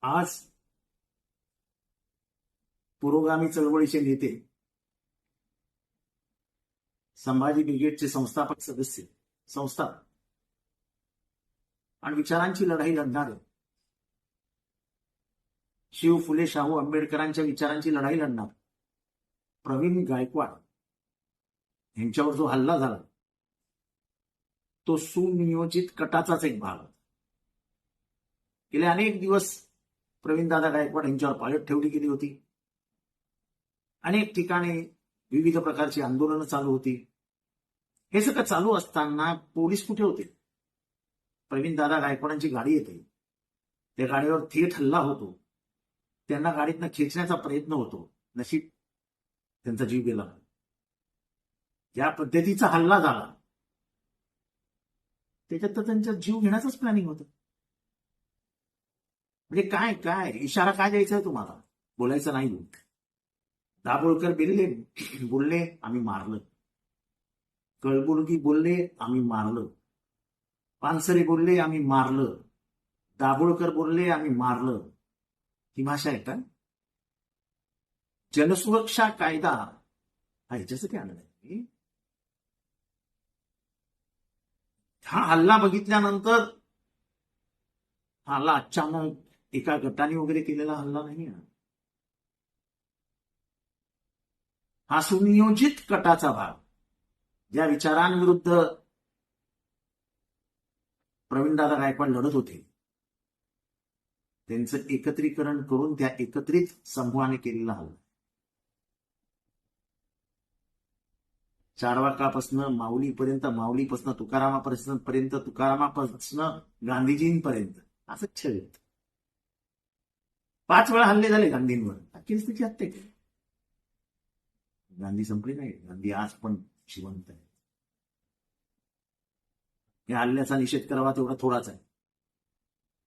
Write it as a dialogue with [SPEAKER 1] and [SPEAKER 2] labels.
[SPEAKER 1] आज पुरोगामी चळवळीचे नेते, संभाजी ब्रिगेडचे संस्थापक सदस्य, संस्थापक आणि विचारांची लढाई लढणारे, शिव फुले शाहू आंबेडकरांच्या विचारांची लढाई लढणार प्रवीण गायकवाड यांच्यावर जो हल्ला झाला तो सुनियोजित कटाचाच एक भाग. गेले अनेक दिवस प्रवीणदादा गायकवाड यांच्यावर पाळत ठेवली गेली होती. अनेक ठिकाणी विविध प्रकारची आंदोलनं चालू होती. हे सगळं चालू असताना पोलीस कुठे होते? प्रवीणदादा गायकवाडांची गाडी येते, त्या गाडीवर थेट हल्ला होतो, त्यांना गाडीतनं खेचण्याचा प्रयत्न होतो. नशीब त्यांचा जीव गेला. ज्या पद्धतीचा हल्ला झाला त्याच्यात तर त्यांचा जीव घेण्याचाच प्लॅनिंग होतं. म्हणजे काय काय इशारा काय द्यायचा आहे तुम्हाला? बोलायचं नाही. दाभोळकर बोलले आम्ही मारलं, कळबुर्गी बोलले आम्ही मारलं, पानसरे बोलले आम्ही मारलं, दाभोळकर बोलले आम्ही मारलं. ही भाषा आहे का? जनसुरक्षा कायदा हा ह्याच्यासाठी आणलाय. हा हल्ला बघितल्यानंतर हा हल्ला अचानक एका गटाने वगैरे केलेला हल्ला नाही. हा सुनियोजित कटाचा भाग. ज्या विचारांविरुद्ध प्रवीणदादा गायकवाड लढत होते त्यांचं एकत्रीकरण करून त्या एकत्रित समूहाने केलेला हल्ला. चारवाकापासून माऊलीपासून तुकारामापासून गांधीजींपर्यंत असं छळत 5 वेळा हल्ले झाले गांधींवर. अखेरीस त्याची हत्या केली. गांधी संपले नाही. गांधी आज पण जिवंत आहे. या हल्ल्याचा निषेध करावा तेवढा थोडाच आहे.